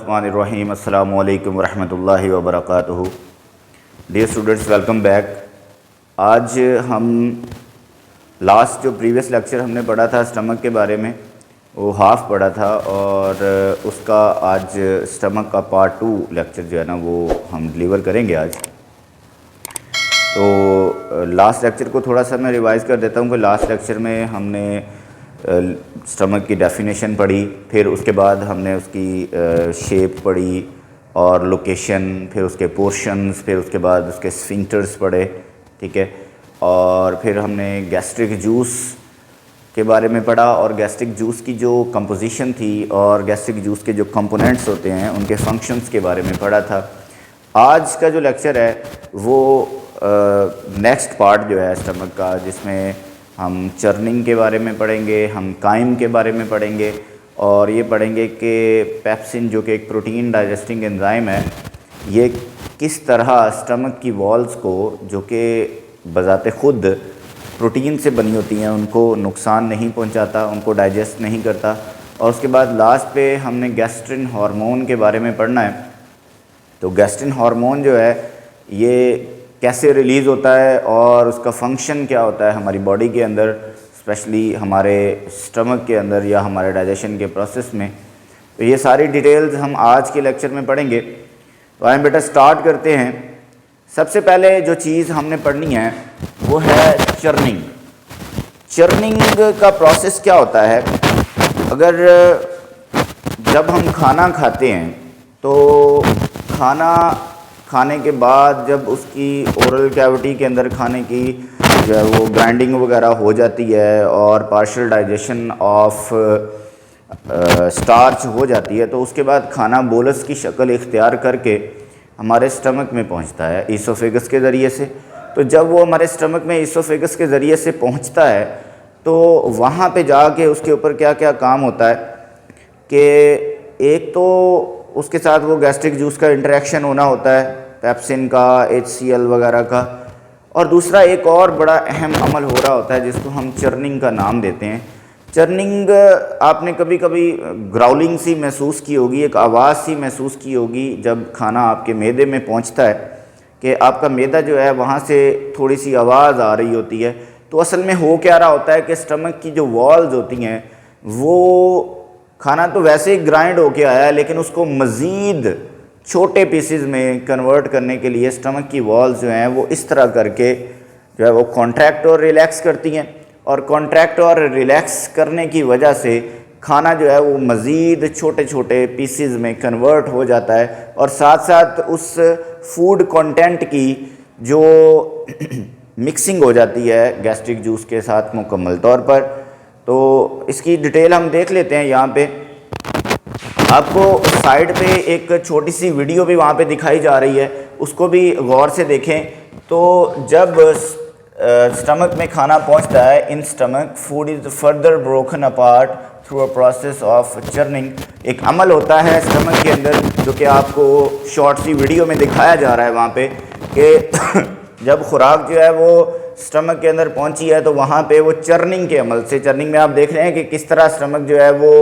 बिस्मिल्लाहिर्रहमानिर्रहीम। अस्सलामु अलैकुम वरहमतुल्लाहि वबरकातुहू। Dear students, welcome back. आज हम लास्ट जो प्रीवियस लेक्चर हमने पढ़ा था स्टमक के बारे में, वो हाफ़ पढ़ा था और उसका आज स्टमक का पार्ट 2 लेक्चर जो है ना वो हम डिलीवर करेंगे आज। तो लास्ट लेक्चर को थोड़ा सा मैं रिवाइज़ कर देता हूँ कि लास्ट लेक्चर में हमने स्टमक की डेफिनेशन पढ़ी, फिर उसके बाद हमने उसकी शेप पढ़ी और लोकेशन, फिर उसके पोर्शंस, फिर उसके बाद उसके स्फिंक्टर्स पढ़े, ठीक है। और फिर हमने गैस्ट्रिक जूस के बारे में पढ़ा और गैस्ट्रिक जूस की जो कंपोजिशन थी और गैस्ट्रिक जूस के जो कंपोनेंट्स होते हैं उनके फंक्शंस के बारे में पढ़ा था। आज का जो लेक्चर है वो नेक्स्ट पार्ट जो है स्टमक का, जिसमें हम चर्निंग के बारे में पढ़ेंगे, हम काइम के बारे में पढ़ेंगे और ये पढ़ेंगे कि पेप्सिन जो कि एक प्रोटीन डाइजेस्टिंग एंजाइम है, ये किस तरह स्टमक की वॉल्स को, जो कि बज़ाते ख़ुद प्रोटीन से बनी होती हैं, उनको नुकसान नहीं पहुंचाता, उनको डाइजेस्ट नहीं करता। और उसके बाद लास्ट पे हमने गैस्ट्रिन हार्मोन के बारे में पढ़ना है। तो गैस्ट्रिन हार्मोन जो है ये कैसे रिलीज़ होता है और उसका फंक्शन क्या होता है हमारी बॉडी के अंदर, स्पेशली हमारे स्टमक के अंदर या हमारे डाइजेशन के प्रोसेस में। तो ये सारी डिटेल्स हम आज के लेक्चर में पढ़ेंगे। तो आइए बेटा स्टार्ट करते हैं। सबसे पहले जो चीज़ हमने पढ़नी है वो है चर्निंग। चर्निंग का प्रोसेस क्या होता है? अगर जब हम खाना खाते हैं तो खाना खाने के बाद जब उसकी ओरल कैविटी के अंदर खाने की जो है वो ग्राइंडिंग वगैरह हो जाती है और पार्शियल डाइजेशन ऑफ स्टार्च हो जाती है, तो उसके बाद खाना बोलस की शक्ल इख्तियार करके हमारे स्टमक में पहुंचता है ईसोफेगस के ज़रिए से। तो जब वो हमारे स्टमक में ईसोफेगस के ज़रिए से पहुंचता है तो वहाँ पे जाके उसके ऊपर क्या क्या काम होता है कि एक तो उसके साथ वो गैस्ट्रिक जूस का इंटरेक्शन होना होता है, पेप्सिन का, HCl वगैरह का, और दूसरा एक और बड़ा अहम अमल हो रहा होता है जिसको हम चर्निंग का नाम देते हैं। चर्निंग आपने कभी कभी ग्राउलिंग सी महसूस की होगी, एक आवाज़ सी महसूस की होगी जब खाना आपके मैदे में पहुंचता है कि आपका मैदा जो है वहाँ से थोड़ी सी आवाज़ आ रही होती है। तो असल में हो क्या रहा होता है कि स्टमक की जो वॉल्स होती हैं वो खाना तो वैसे ही ग्राइंड होके आया है, लेकिन उसको मज़ीद छोटे पीसेस में कन्वर्ट करने के लिए स्टमक की वॉल्स जो हैं वो इस तरह करके जो है वो कॉन्ट्रैक्ट और रिलैक्स करती हैं, और कॉन्ट्रैक्ट और रिलैक्स करने की वजह से खाना जो है वो मज़ीद छोटे छोटे पीसेस में कन्वर्ट हो जाता है और साथ साथ उस फूड कंटेंट की जो मिक्सिंग हो जाती है गैस्ट्रिक जूस के साथ मुकम्मल तौर पर। तो इसकी डिटेल हम देख लेते हैं। यहाँ पे आपको साइड पे एक छोटी सी वीडियो भी वहाँ पे दिखाई जा रही है, उसको भी गौर से देखें। तो जब स्टमक में खाना पहुँचता है, in stomach food is further broken apart through a process of churning. एक अमल होता है स्टमक के अंदर जो कि आपको शॉर्ट सी वीडियो में दिखाया जा रहा है वहाँ पे कि जब खुराक जो है वो स्टमक के अंदर पहुंची है तो वहाँ पे वो चर्निंग के अमल से, चर्निंग में आप देख रहे हैं कि किस तरह स्टमक जो है वो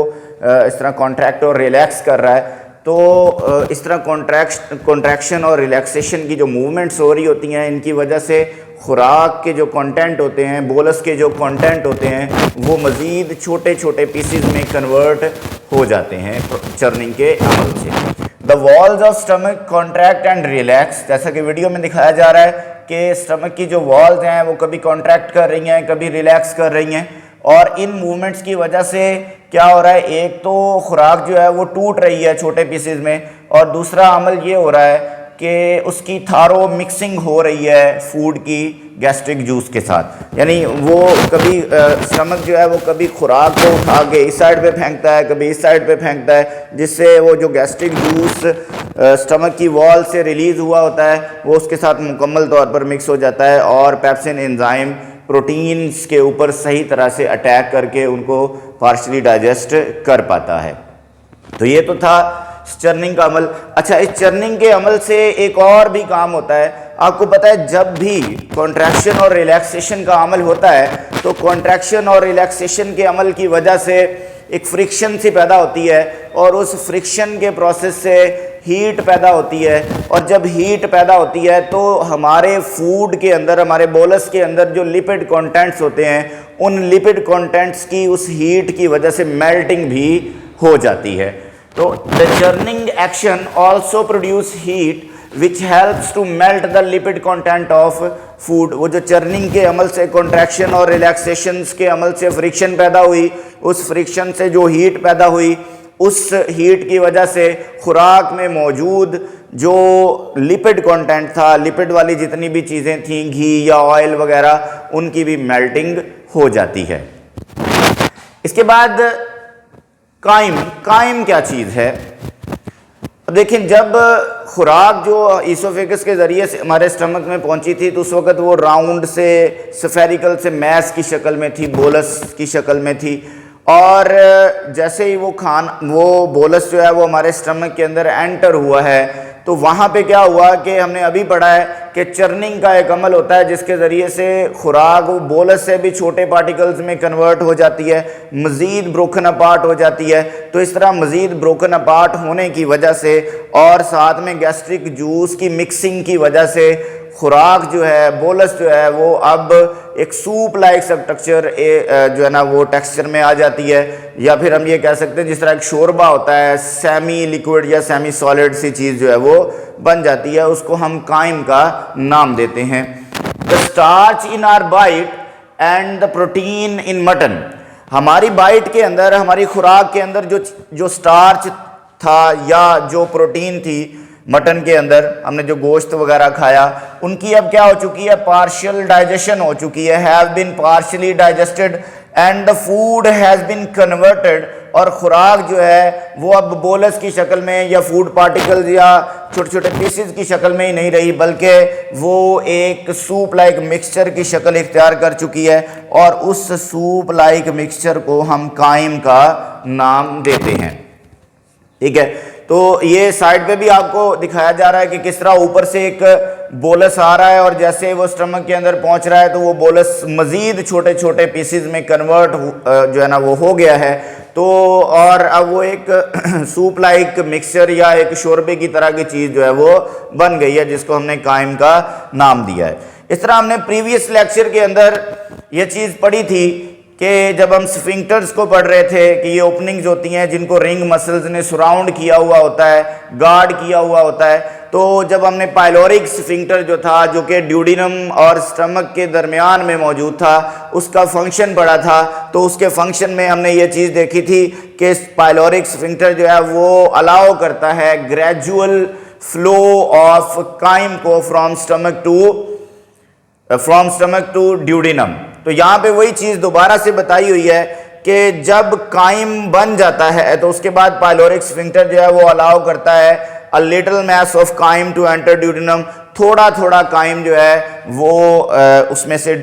इस तरह कॉन्ट्रैक्ट और रिलैक्स कर रहा है। तो इस तरह कॉन्ट्रैक्शन और रिलैक्सेशन की जो मूवमेंट्स हो रही होती हैं, इनकी वजह से खुराक के जो कंटेंट होते हैं, बोलस के जो कंटेंट होते हैं, वो मज़ीद छोटे छोटे पीसेस में कन्वर्ट हो जाते हैं चर्निंग के अमल से। The walls of stomach contract and relax, जैसा कि वीडियो में दिखाया जा रहा है कि स्टमक की जो वॉल्स हैं वो कभी कॉन्ट्रैक्ट कर रही हैं, कभी रिलैक्स कर रही हैं, और इन मूवमेंट्स की वजह से क्या हो रहा है, एक तो खुराक जो है वो टूट रही है छोटे पीसेस में, और दूसरा अमल ये हो रहा है कि उसकी थारो मिक्सिंग हो रही है फूड की गैस्ट्रिक जूस के साथ। यानी वो कभी स्टमक जो है वो कभी खुराक को उठा के इस साइड पे फेंकता है, कभी इस साइड पे फेंकता है, जिससे वो जो गैस्ट्रिक जूस स्टमक की वॉल से रिलीज़ हुआ होता है वो उसके साथ मुकम्मल तौर पर मिक्स हो जाता है और पेप्सिन एंजाइम प्रोटीन्स के ऊपर सही तरह से अटैक करके उनको पार्शली डाइजेस्ट कर पाता है। तो ये तो था चर्निंग का अमल। अच्छा, इस चर्निंग के अमल से एक और भी काम होता है। आपको पता है जब भी कॉन्ट्रैक्शन और रिलैक्सेशन का अमल होता है तो कॉन्ट्रैक्शन और रिलैक्सेशन के अमल की वजह से एक फ्रिक्शन सी पैदा होती है और उस फ्रिक्शन के प्रोसेस से हीट पैदा होती है, और जब हीट पैदा होती है तो हमारे फूड के अंदर, हमारे बोलस के अंदर जो लिपिड कंटेंट्स होते हैं, उन लिपिड कंटेंट्स की उस हीट की वजह से मेल्टिंग भी हो जाती है। तो the churning action also produce heat which helps to melt the lipid content of food. वो जो चर्निंग के अमल से, कॉन्ट्रैक्शन और रिलैक्सेशन के अमल से फ्रिक्शन पैदा हुई, उस फ्रिक्शन से जो हीट पैदा हुई, उस हीट की वजह से खुराक में मौजूद जो लिपिड कंटेंट था, लिपिड वाली जितनी भी चीज़ें थीं, घी या ऑयल वगैरह, उनकी भी मेल्टिंग हो जाती है। इसके बाद काइम क्या चीज़ है? देखिए, जब खुराक जो ईसोफेगस के ज़रिए से हमारे स्टमक में पहुंची थी तो उस वक़्त वो राउंड से, स्फेरिकल से, मैस की शक्ल में थी, बोलस की शक्ल में थी, और जैसे ही वो बोलस जो है वो हमारे स्टमक के अंदर एंटर हुआ है तो वहाँ पे क्या हुआ कि हमने अभी पढ़ा है कि चर्निंग का एक अमल होता है जिसके ज़रिए से खुराक बोलस से भी छोटे पार्टिकल्स में कन्वर्ट हो जाती है, मज़ीद ब्रोकन अपार्ट हो जाती है। तो इस तरह मज़ीद ब्रोकन अपार्ट होने की वजह से और साथ में गैस्ट्रिक जूस की मिक्सिंग की वजह से खुराक जो है, बोलस जो है, वो अब एक सूप लाइक स्ट्रक्चर जो है ना वो टेक्सचर में आ जाती है, या फिर हम ये कह सकते हैं जिस तरह एक शोरबा होता है, सेमी लिक्विड या सेमी सॉलिड सी चीज़ जो है वो बन जाती है, उसको हम काइम का नाम देते हैं। The starch in our bite and the protein in mutton. हमारी बाइट के अंदर, हमारी खुराक के अंदर जो स्टार्च था या जो प्रोटीन थी मटन के अंदर, हमने जो गोश्त वगैरह खाया, उनकी अब क्या हो चुकी है? पार्शियल डाइजेशन हो चुकी है, have been partially digested and the food has been converted. और खुराक जो है वो अब बोलस की शक्ल में या फूड पार्टिकल्स या छोटे छोटे पीसेस की शक्ल में ही नहीं रही, बल्कि वो एक सूप लाइक मिक्सचर की शक्ल इख्तियार कर चुकी है, और उस सूप लाइक मिक्सचर को हम काइम का नाम देते हैं। ठीक है, तो ये साइड पे भी आपको दिखाया जा रहा है कि किस तरह ऊपर से एक बोलस आ रहा है और जैसे वो स्टमक के अंदर पहुंच रहा है तो वो बोलस मज़ीद छोटे छोटे पीसेस में कन्वर्ट जो है ना वो हो गया है। तो और अब वो एक सूप लाइक मिक्सचर या एक शोरबे की तरह की चीज़ जो है वो बन गई है, जिसको हमने काइम का नाम दिया है। इस तरह हमने प्रीवियस लेक्चर के अंदर ये चीज़ पढ़ी थी कि जब हम स्फिंक्टर्स को पढ़ रहे थे कि ये ओपनिंग्स होती हैं जिनको रिंग मसल्स ने सराउंड किया हुआ होता है, गार्ड किया हुआ होता है। तो जब हमने पाइलोरिक स्फिंक्टर जो था, जो कि ड्यूडिनम और स्टमक के दरमियान में मौजूद था, उसका फंक्शन पढ़ा था, तो उसके फंक्शन में हमने ये चीज़ देखी थी कि पाइलोरिक स्फिंक्टर जो है वो अलाउ करता है ग्रेजुअल फ्लो ऑफ काइम को फ्रॉम स्टमक टू ड्यूडिनम। तो यहाँ पे वही चीज़ दोबारा से बताई हुई है कि जब काइम बन जाता है तो उसके बाद पाइलोरिक स्फिंक्टर जो है वो अलाउ करता है a little mass of chyme to enter duodenum. थोड़ा थोड़ा काइम जो है वो उसमें से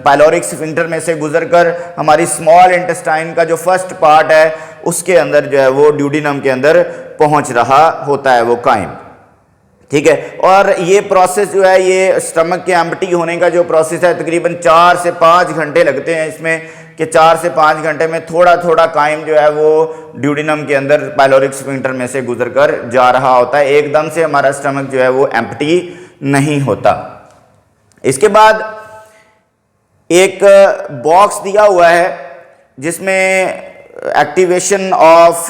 पाइलोरिक स्फिंक्टर में से गुजरकर हमारी स्मॉल इंटेस्टाइन का जो फर्स्ट पार्ट है उसके अंदर जो है वो ड्यूडिनम के अंदर पहुँच रहा होता है वो काइम। ठीक है, और ये प्रोसेस जो है, ये स्टमक के एम्प्टी होने का जो प्रोसेस है, तकरीबन 4 से 5 घंटे लगते हैं इसमें, कि 4 से 5 घंटे में थोड़ा थोड़ा काइम जो है वो ड्यूडिनम के अंदर पाइलोरिक स्फिंक्टर में से गुजरकर जा रहा होता है। एकदम से हमारा स्टमक जो है वो एम्प्टी नहीं होता। इसके बाद एक बॉक्स दिया हुआ है जिसमें activation of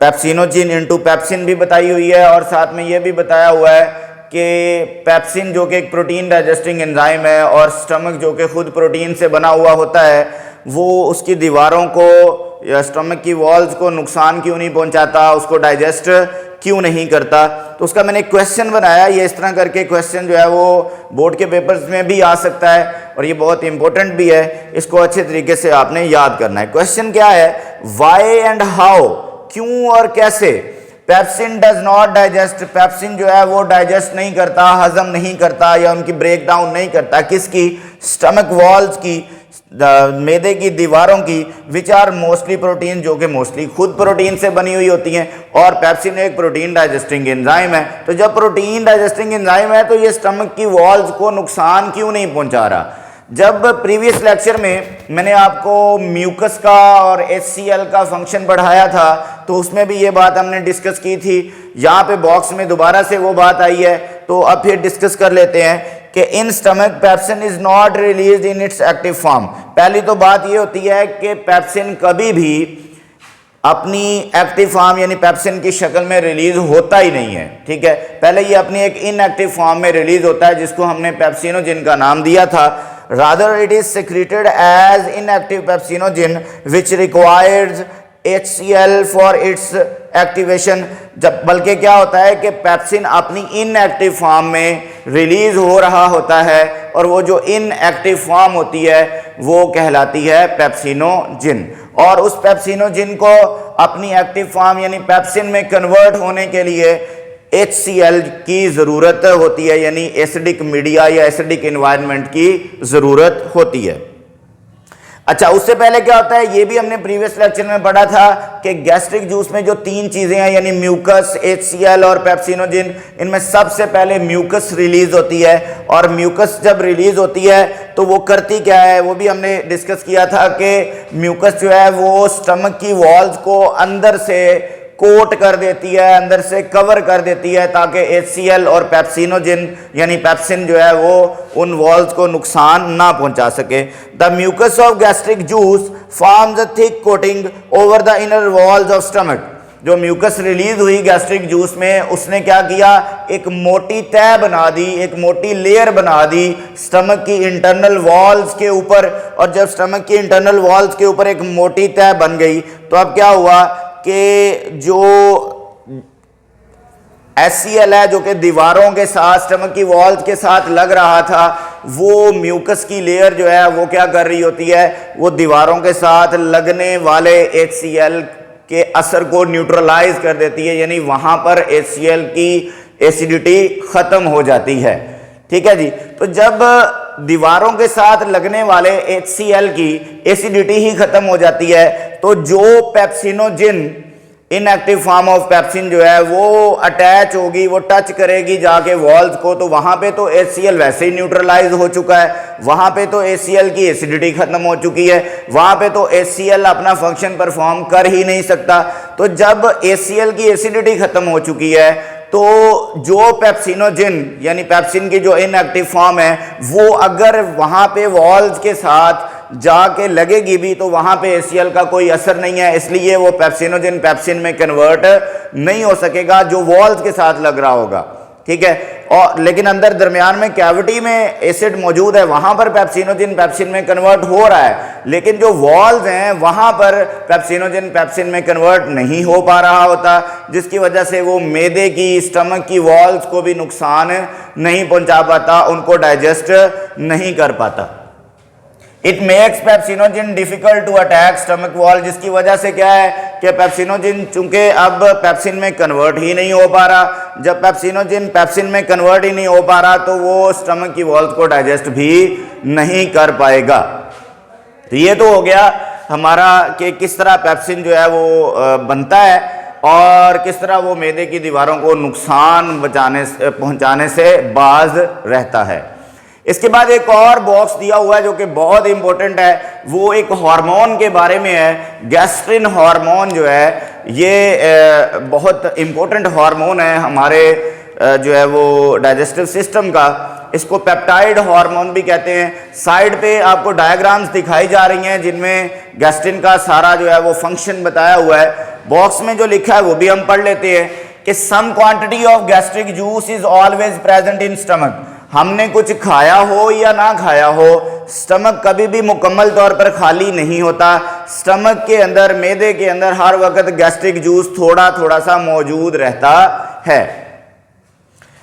pepsinogen into pepsin भी बताई हुई है, और साथ में ये भी बताया हुआ है कि पेप्सिन जो कि एक प्रोटीन डाइजेस्टिंग एंजाइम है और स्टमक जो कि खुद प्रोटीन से बना हुआ होता है, वो उसकी दीवारों को या स्टमक की वॉल्स को नुकसान क्यों नहीं पहुंचाता, उसको डाइजेस्ट क्यों नहीं करता। तो उसका मैंने क्वेश्चन बनाया। ये इस तरह करके क्वेश्चन जो है वो बोर्ड के पेपर्स में भी आ सकता है और ये बहुत इंपॉर्टेंट भी है, इसको अच्छे तरीके से आपने याद करना है। क्वेश्चन क्या है? वाई एंड हाउ, क्यों और कैसे pepsin does not digest, pepsin जो है वो डाइजेस्ट नहीं करता, हजम नहीं करता या उनकी ब्रेक डाउन नहीं करता, किसकी? स्टमक वॉल्स की, मैदे की दीवारों की, विच आर मोस्टली प्रोटीन, जो कि मोस्टली खुद प्रोटीन से बनी हुई होती हैं, और पेप्सिन एक प्रोटीन डाइजेस्टिंग एंजाइम है। तो जब प्रोटीन डाइजेस्टिंग एंजाइम है तो ये स्टमक की वॉल्स को नुकसान क्यों नहीं पहुंचा रहा? जब प्रीवियस लेक्चर में मैंने आपको म्यूकस का और HCl का फंक्शन पढ़ाया था तो उसमें भी ये बात हमने डिस्कस की थी। यहाँ पे बॉक्स में दोबारा से वो बात आई है, तो अब फिर डिस्कस कर लेते हैं कि in stomach pepsin is not release in its active form. पहली तो बात ये होती है कि पेप्सिन कभी भी अपनी एक्टिव फॉर्म यानी पेप्सिन की शक्ल में रिलीज होता ही नहीं है, ठीक है। पहले ये अपनी एक इनएक्टिव फॉर्म में रिलीज होता है जिसको हमने पेप्सिनोजिन का नाम दिया था। Rather it is secreted as inactive pepsinogen which requires HCl for its activation। जब बल्कि क्या होता है कि पेप्सिन अपनी इनएक्टिव फॉर्म में रिलीज हो रहा होता है और वो जो इनएक्टिव फॉर्म होती है वो कहलाती है पेप्सिनोजिन, और उस पेप्सिनोजिन को अपनी एक्टिव फॉर्म यानी पेप्सिन में कन्वर्ट होने के लिए HCl की ज़रूरत होती है, यानी एसिडिक मीडिया या एसिडिक एनवायरनमेंट की ज़रूरत होती है। अच्छा, उससे पहले क्या होता है ये भी हमने प्रीवियस लेक्चर में पढ़ा था कि गैस्ट्रिक जूस में जो तीन चीज़ें हैं यानी म्यूकस, HCl और पेप्सिनोजिन, इनमें सबसे पहले म्यूकस रिलीज होती है। और म्यूकस जब रिलीज होती है तो वो करती क्या है वो भी हमने डिस्कस किया था कि म्यूकस जो है वो स्टमक की वॉल्स को अंदर से कोट कर देती है, अंदर से कवर कर देती है ताकि HCl और पेप्सिनोजिन यानी पेप्सिन जो है वो उन वॉल्स को नुकसान ना पहुंचा सके। The mucus of gastric juice forms a thick coating over the inner walls of stomach. जो म्यूकस रिलीज हुई गैस्ट्रिक जूस में उसने क्या किया, एक मोटी तह बना दी, एक मोटी लेयर बना दी स्टमक की इंटरनल वॉल्स के ऊपर। और जब स्टमक की इंटरनल वॉल्स के ऊपर एक मोटी तह बन गई तो अब क्या हुआ कि जो HCl है जो कि दीवारों के साथ स्टमक की वॉल्स के साथ लग रहा था, वो म्यूकस की लेयर जो है वो क्या कर रही होती है, वो दीवारों के साथ लगने वाले HCl के असर को न्यूट्रलाइज कर देती है, यानी वहां पर HCl की एसिडिटी खत्म हो जाती है, ठीक है जी। तो जब दीवारों के साथ लगने वाले HCl की एसिडिटी ही खत्म हो जाती है तो जो pepsinogen inactive form of pepsin जो है वो अटैच होगी, वो टच करेगी जाके वॉल्स को, तो वहां पे तो HCl वैसे ही न्यूट्रलाइज हो चुका है, वहां पे तो HCl की एसिडिटी खत्म हो चुकी है, वहां पे तो HCl अपना फंक्शन परफॉर्म कर ही नहीं सकता। तो जब HCl की एसिडिटी खत्म हो चुकी है तो जो पेप्सिनोजिन यानी पेप्सिन की जो इनएक्टिव फॉर्म है वो अगर वहां पे वॉल्स के साथ जाके लगेगी भी तो वहां पे HCl का कोई असर नहीं है, इसलिए वो पेप्सिनोजिन पेप्सिन में कन्वर्ट नहीं हो सकेगा जो वॉल्स के साथ लग रहा होगा, ठीक है। और लेकिन अंदर दरमियान में कैविटी में एसिड मौजूद है, वहां पर पेप्सिनोजिन पेप्सिन में कन्वर्ट हो रहा है, लेकिन जो वॉल्स हैं वहां पर पेप्सिनोजिन पेप्सिन में कन्वर्ट नहीं हो पा रहा होता, जिसकी वजह से वो मैदे की स्टमक की वॉल्स को भी नुकसान नहीं पहुंचा पाता, उनको डाइजेस्ट नहीं कर पाता। It makes pepsinogen difficult to attack stomach wall, जिसकी वजह से क्या है कि पेप्सिनोजिन चूंकि अब पेप्सिन में कन्वर्ट ही नहीं हो पा रहा, जब पेप्सिनोजिन पेप्सिन में कन्वर्ट ही नहीं हो पा रहा तो वो स्टमक की वॉल्स को डाइजेस्ट भी नहीं कर पाएगा। तो ये तो हो गया हमारा कि किस तरह पेप्सिन जो है वो बनता है और किस तरह वो मैदे की दीवारों को नुकसान पहुंचाने से बाज रहता है। इसके बाद एक और बॉक्स दिया हुआ है जो कि बहुत इंपॉर्टेंट है, वो एक हार्मोन के बारे में है। गैस्ट्रिन हार्मोन जो है ये बहुत इंपॉर्टेंट हार्मोन है हमारे जो है वो डाइजेस्टिव सिस्टम का, इसको पेप्टाइड हार्मोन भी कहते हैं। साइड पे आपको डायग्राम्स दिखाई जा रही हैं जिनमें गैस्ट्रिन का सारा जो है वो फंक्शन बताया हुआ है। बॉक्स में जो लिखा है वो भी हम पढ़ लेते हैं कि some quantity of gastric juice is always present in stomach. हमने कुछ खाया हो या ना खाया हो, स्टमक कभी भी मुकम्मल तौर पर खाली नहीं होता। स्टमक के अंदर, मैदे के अंदर हर वक्त गैस्ट्रिक जूस थोड़ा थोड़ा सा मौजूद रहता है।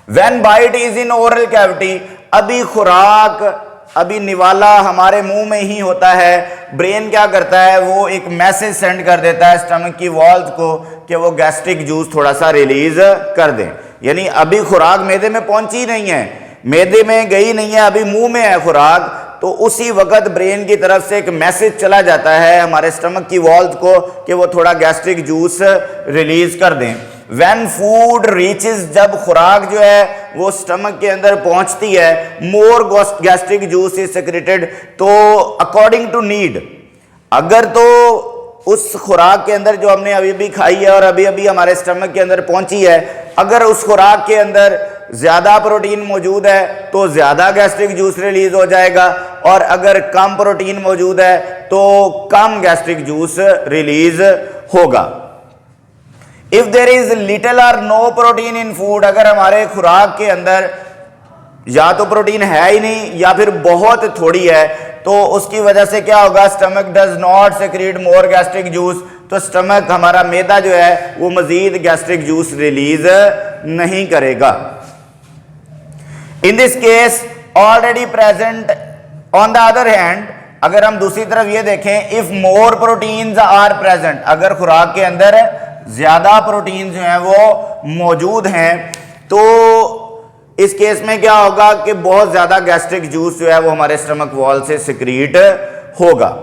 When bite is in oral cavity, अभी खुराक, अभी निवाला हमारे मुंह में ही होता है, ब्रेन क्या करता है वो एक मैसेज सेंड कर देता है स्टमक की वॉल्स को कि वो गैस्ट्रिक जूस थोड़ा सा रिलीज कर दें। यानी अभी खुराक मैदे में पहुंची नहीं है, मैदे में गई नहीं है, अभी मुंह में है खुराक, तो उसी वक्त ब्रेन की तरफ से एक मैसेज चला जाता है हमारे स्टमक की वॉल्स को कि वो थोड़ा गैस्ट्रिक जूस रिलीज कर दें। व्हेन फूड रीचेस, जब खुराक जो है वो स्टमक के अंदर पहुंचती है, मोर गैस्ट्रिक जूस इज सेक्रेटेड। तो अकॉर्डिंग टू नीड, अगर तो उस खुराक के अंदर जो हमने अभी अभी खाई है और अभी अभी हमारे स्टमक के अंदर पहुंची है, अगर उस खुराक के अंदर ज्यादा प्रोटीन मौजूद है तो ज्यादा गैस्ट्रिक जूस रिलीज हो जाएगा, और अगर कम प्रोटीन मौजूद है तो कम गैस्ट्रिक जूस रिलीज होगा। इफ देयर इज लिटिल और नो प्रोटीन इन फूड, अगर हमारे खुराक के अंदर या तो प्रोटीन है ही नहीं या फिर बहुत थोड़ी है, तो उसकी वजह से क्या होगा, stomach does not secrete more gastric juice, तो स्टमक हमारा मैदा जो है वो मजीद गैस्ट्रिक जूस रिलीज नहीं करेगा। In this case already present. On the other hand, अगर हम दूसरी तरफ ये देखें, if more proteins are present, अगर खुराक के अंदर ज्यादा प्रोटीन जो हैं वो मौजूद हैं, तो इस केस में क्या होगा कि बहुत ज्यादा गैस्ट्रिक जूस जो है वो हमारे स्टमक वॉल से सिक्रीट होगा।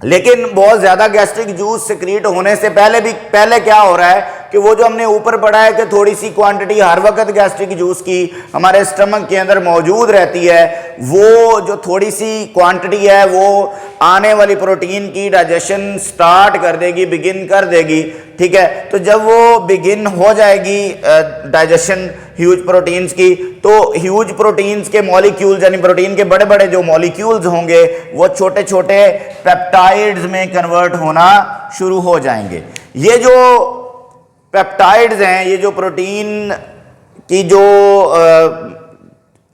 लेकिन बहुत ज्यादा गैस्ट्रिक जूस सिक्रीट होने से पहले क्या हो रहा है कि वो जो हमने ऊपर पढ़ा है कि थोड़ी सी क्वांटिटी हर वक्त गैस्ट्रिक जूस की हमारे स्टमक के अंदर मौजूद रहती है, वो जो थोड़ी सी क्वांटिटी है वो आने वाली प्रोटीन की डाइजेशन स्टार्ट कर देगी, बिगिन कर देगी। ठीक है, तो जब वो बिगिन हो जाएगी डाइजेशन ह्यूज प्रोटीन्स की, तो ह्यूज प्रोटीन्स के मॉलिक्यूल्स यानी प्रोटीन के बड़े बड़े जो मॉलिक्यूल्स होंगे वो छोटे छोटे पेप्टाइड्स में कन्वर्ट होना शुरू हो जाएंगे। ये जो पेप्टाइड्स हैं, ये जो प्रोटीन की जो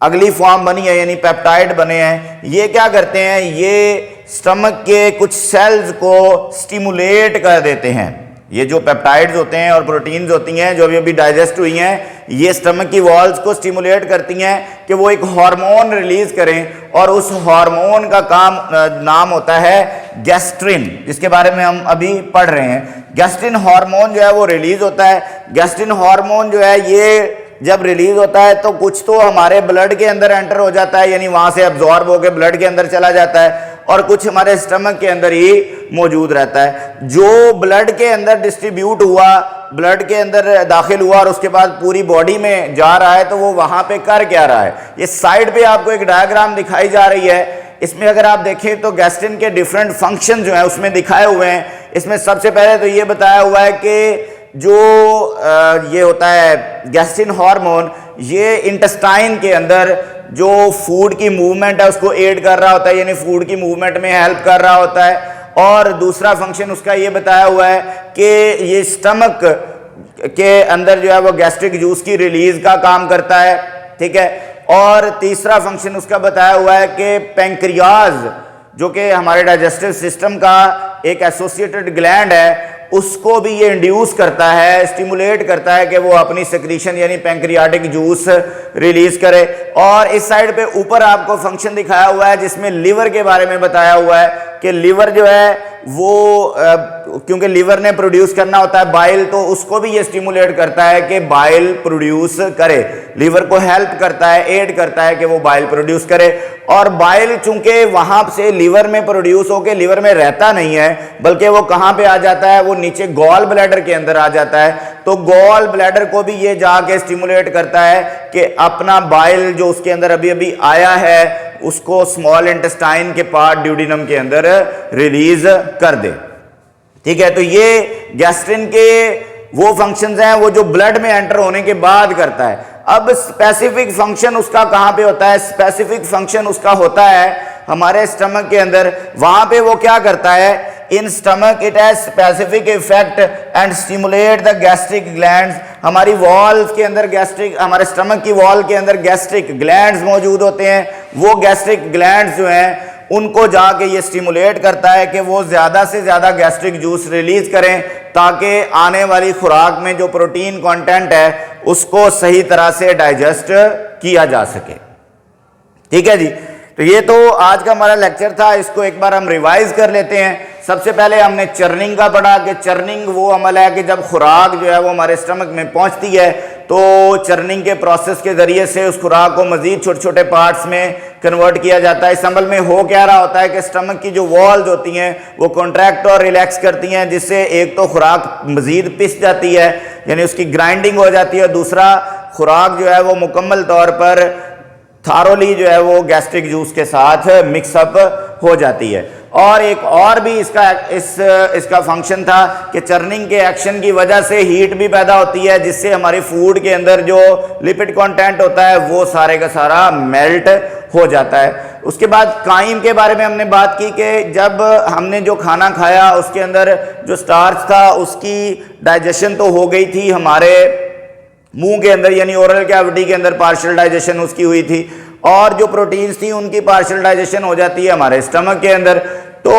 अगली फॉर्म बनी है यानी पेप्टाइड बने हैं, ये क्या करते हैं, ये स्टमक के कुछ सेल्स को स्टिमुलेट कर देते हैं। ये जो पेप्टाइड्स होते हैं और प्रोटीन्स होती हैं जो अभी अभी डाइजेस्ट हुई हैं, ये स्टमक की वॉल्स को स्टिमुलेट करती हैं कि वो एक हार्मोन रिलीज करें, और उस हार्मोन का नाम होता है गैस्ट्रिन, जिसके बारे में हम अभी पढ़ रहे हैं। गैस्ट्रिन हार्मोन जो है वो रिलीज होता है। गैस्ट्रिन हार्मोन जो है ये जब रिलीज होता है तो कुछ तो हमारे ब्लड के अंदर एंटर हो जाता है, यानी वहां से अब्जॉर्ब होकर ब्लड के अंदर चला जाता है, और कुछ हमारे स्टमक के अंदर ही मौजूद रहता है। जो ब्लड के अंदर डिस्ट्रीब्यूट हुआ, ब्लड के अंदर दाखिल हुआ और उसके बाद पूरी बॉडी में जा रहा है, तो वो वहां पे कर क्या रहा है। ये साइड पे आपको एक डायग्राम दिखाई जा रही है, इसमें अगर आप देखें तो गैस्ट्रिन के डिफरेंट फंक्शन जो है उसमें दिखाए हुए हैं। इसमें सबसे पहले तो ये बताया हुआ है कि जो ये होता है गैस्ट्रिन हार्मोन, ये इंटेस्टाइन के अंदर जो फूड की मूवमेंट है उसको एड कर रहा होता है, यानी फूड की मूवमेंट में हेल्प कर रहा होता है। और दूसरा फंक्शन उसका ये बताया हुआ है कि ये स्टमक के अंदर जो है वो गैस्ट्रिक जूस की रिलीज का काम करता है। ठीक है, और तीसरा फंक्शन उसका बताया हुआ है कि पैंक्रियाज, जो कि हमारे डाइजेस्टिव सिस्टम का एक एसोसिएटेड ग्लैंड है, उसको भी ये इंड्यूस करता है, स्टिमुलेट करता है कि वो अपनी सेक्रीशन यानी पैंक्रियाटिक जूस रिलीज करे। और इस साइड पे ऊपर आपको फंक्शन दिखाया हुआ है जिसमें लिवर के बारे में बताया हुआ है कि लिवर जो है वो क्योंकि लिवर ने प्रोड्यूस करना होता है बाइल, तो उसको भी ये स्टिमुलेट करता है कि बाइल प्रोड्यूस करे, लिवर को हेल्प करता है, एड करता है कि वो बाइल प्रोड्यूस करे। और बाइल चूंकि वहां से लिवर में प्रोड्यूस होकर लिवर में रहता नहीं है, बल्कि वो कहां पे आ जाता है, वो नीचे गॉल ब्लैडर के अंदर आ जाता है, तो गॉल ब्लैडर को भी ये जाके स्टिमुलेट करता है कि अपना बाइल जो उसके अंदर अभी अभी आया है उसको स्मॉल इंटेस्टाइन के पार्ट ड्यूडिनम के अंदर रिलीज कर दे। ठीक है, तो ये गैस्ट्रिन के वो फंक्शंस हैं वो जो ब्लड में एंटर होने के बाद करता है। अब स्पेसिफिक फंक्शन उसका कहां पे होता है, स्पेसिफिक फंक्शन उसका होता है हमारे स्टमक के अंदर। वहां पे वो क्या करता है, in stomach it has specific effect and stimulate the gastric glands. हमारी वॉल्स के अंदर गैस्ट्रिक, हमारे स्टमक की वॉल के अंदर गैस्ट्रिक ग्लैंड्स मौजूद होते हैं। वो गैस्ट्रिक ग्लैंड्स जो हैं उनको जाके ये स्टिमुलेट करता है कि वो ज्यादा से ज्यादा गैस्ट्रिक जूस रिलीज करें, ताकि आने वाली खुराक में जो प्रोटीन कंटेंट है उसको सही तरह से डाइजेस्ट किया जा सके। ठीक है जी, तो ये तो आज का हमारा लेक्चर था, इसको एक बार हम रिवाइज कर लेते हैं। सबसे पहले हमने चर्निंग का पढ़ा कि चर्निंग वो अमल है कि जब खुराक जो है वो हमारे स्टमक में पहुंचती है तो चर्निंग के प्रोसेस के ज़रिए से उस खुराक को मज़ीद छोटे छोटे पार्ट्स में कन्वर्ट किया जाता है। इस अमल में हो क्या रहा होता है कि स्टमक की जो वॉल्स होती हैं वो कॉन्ट्रैक्ट और रिलैक्स करती हैं, जिससे एक तो खुराक मज़ीद पिस जाती है, यानी उसकी ग्राइंडिंग हो जाती है, दूसरा खुराक जो है वो मुकम्मल तौर पर थारोली जो है वो गैस्ट्रिक जूस के साथ मिक्सअप हो जाती है। और एक और भी इसका फंक्शन था कि चर्निंग के एक्शन की वजह से हीट भी पैदा होती है, जिससे हमारे फूड के अंदर जो लिपिड कंटेंट होता है वो सारे का सारा मेल्ट हो जाता है। उसके बाद काइम के बारे में हमने बात की कि जब हमने जो खाना खाया उसके अंदर जो स्टार्च था उसकी डाइजेशन तो हो गई थी, हमारे मुंह के अंदर यानी ओरल कैविटी के अंदर पार्शियल डाइजेशन उसकी हुई थी, और जो प्रोटीन्स थी उनकी पार्शियल डाइजेशन हो जाती है हमारे स्टमक के अंदर। तो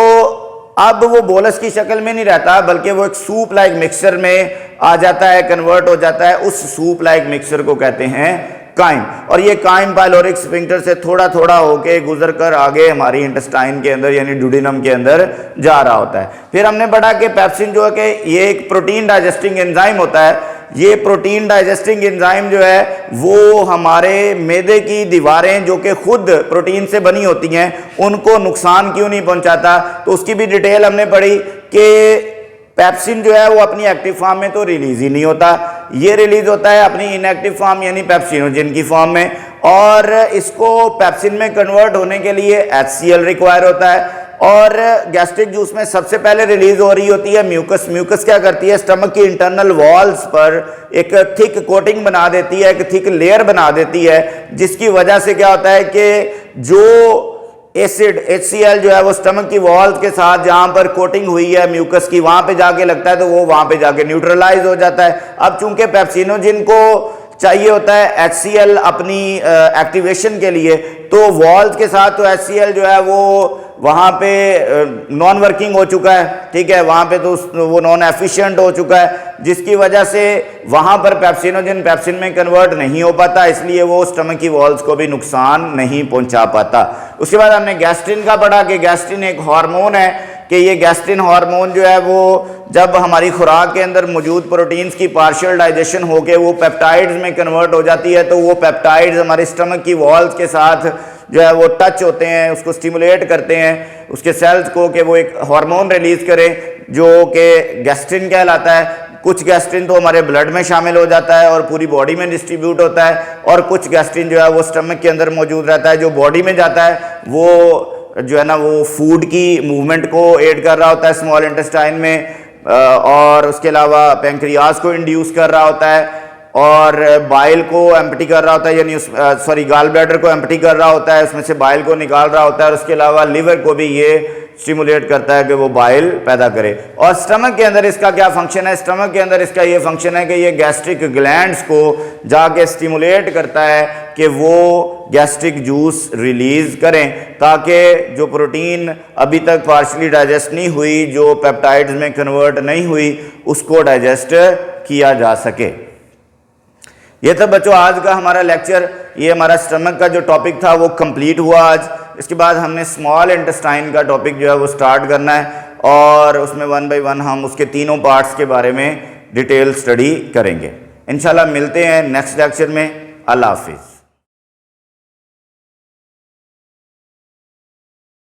अब वो बोलस की शक्ल में नहीं रहता बल्कि वो एक सूप लाइक मिक्सचर में आ जाता है, कन्वर्ट हो जाता है। उस सूप लाइक मिक्सचर को कहते हैं काइम, और ये काइम पाइलोरिक स्फिंक्टर से थोड़ा थोड़ा होके गुजर कर आगे हमारी इंटेस्टाइन के अंदर यानी ड्यूडेनम के अंदर जा रहा होता है। फिर हमने पढ़ा कि पेप्सिन जो है कि ये एक प्रोटीन डाइजेस्टिंग एंजाइम होता है। ये प्रोटीन डाइजेस्टिंग एंजाइम जो है वो हमारे मैदे की दीवारें जो कि खुद प्रोटीन से बनी होती हैं उनको नुकसान क्यों नहीं पहुंचाता, तो उसकी भी डिटेल हमने पढ़ी कि पेप्सिन जो है वो अपनी एक्टिव फॉर्म में तो रिलीज ही नहीं होता, ये रिलीज होता है अपनी इनएक्टिव फॉर्म यानी पेप्सिनोजेन की फॉर्म में, और इसको पेप्सिन में कन्वर्ट होने के लिए HCl रिक्वायर होता है। और गैस्ट्रिक जूस में सबसे पहले रिलीज हो रही होती है म्यूकस। म्यूकस क्या करती है, स्टमक की इंटरनल वॉल्स पर एक थिक कोटिंग बना देती है, एक थिक लेयर बना देती है, जिसकी वजह से क्या होता है कि जो एसिड HCl जो है वो स्टमक की वॉल्स के साथ जहां पर कोटिंग हुई है म्यूकस की वहां पे जाके लगता है तो वो वहां पे जाके न्यूट्रलाइज हो जाता है। अब चूंकि पेप्सिनोजेन को चाहिए होता है HCl अपनी एक्टिवेशन के लिए, तो वॉल्स के साथ तो HCl जो है वो वहाँ पे नॉन वर्किंग हो चुका है, ठीक है, वहाँ पे तो वो नॉन एफिशिएंट हो चुका है, जिसकी वजह से वहाँ पर पेप्सिनोजेन पेप्सिन में कन्वर्ट नहीं हो पाता, इसलिए वो स्टमक की वॉल्स को भी नुकसान नहीं पहुँचा पाता। उसके बाद हमने गैस्ट्रिन का पढ़ा कि गैस्ट्रिन एक हार्मोन है कि ये गैस्ट्रिन हार्मोन जो है वो जब हमारी खुराक के अंदर मौजूद प्रोटीन्स की पार्शियल डाइजेशन होके वो पेप्टाइड्स में कन्वर्ट हो जाती है, तो वो पेप्टाइड्स हमारे स्टमक की वॉल्स के साथ जो है वो टच होते हैं, उसको स्टिमुलेट करते हैं उसके सेल्स को कि वो एक हार्मोन रिलीज करें जो कि गैस्ट्रिन कहलाता है। कुछ गैस्ट्रिन तो हमारे ब्लड में शामिल हो जाता है और पूरी बॉडी में डिस्ट्रीब्यूट होता है, और कुछ गैस्ट्रिन जो है वो स्टमक के अंदर मौजूद रहता है। जो बॉडी में जाता है वो जो है ना वो फूड की मूवमेंट को एड कर रहा होता है स्मॉल इंटेस्टाइन में, और उसके अलावा पेंक्रियाज को इंड्यूस कर रहा होता है, और बाइल को एम्प्टी कर रहा होता है, यानी गाल ब्लैडर को एम्प्टी कर रहा होता है, उसमें से बाइल को निकाल रहा होता है, और उसके अलावा लिवर को भी ये स्टिमुलेट करता है कि वो बाइल पैदा करे। और स्टमक के अंदर इसका क्या फंक्शन है, स्टमक के अंदर इसका ये फंक्शन है कि ये गैस्ट्रिक ग्लैंड्स को जाके स्टिमुलेट करता है कि वो गैस्ट्रिक जूस रिलीज करें, ताकि जो प्रोटीन अभी तक पार्शली डाइजेस्ट नहीं हुई, जो पेप्टाइड्स में कन्वर्ट नहीं हुई, उसको डाइजेस्ट किया जा सके। ये था बच्चों आज का हमारा लेक्चर। ये हमारा स्टमक का जो टॉपिक था वो कंप्लीट हुआ आज। इसके बाद हमने स्मॉल इंटेस्टाइन का टॉपिक जो है वो स्टार्ट करना है, और उसमें 1 बाय 1 हम उसके तीनों पार्ट्स के बारे में डिटेल स्टडी करेंगे। इंशाल्लाह मिलते हैं नेक्स्ट लेक्चर में। अल्लाह हाफिज़।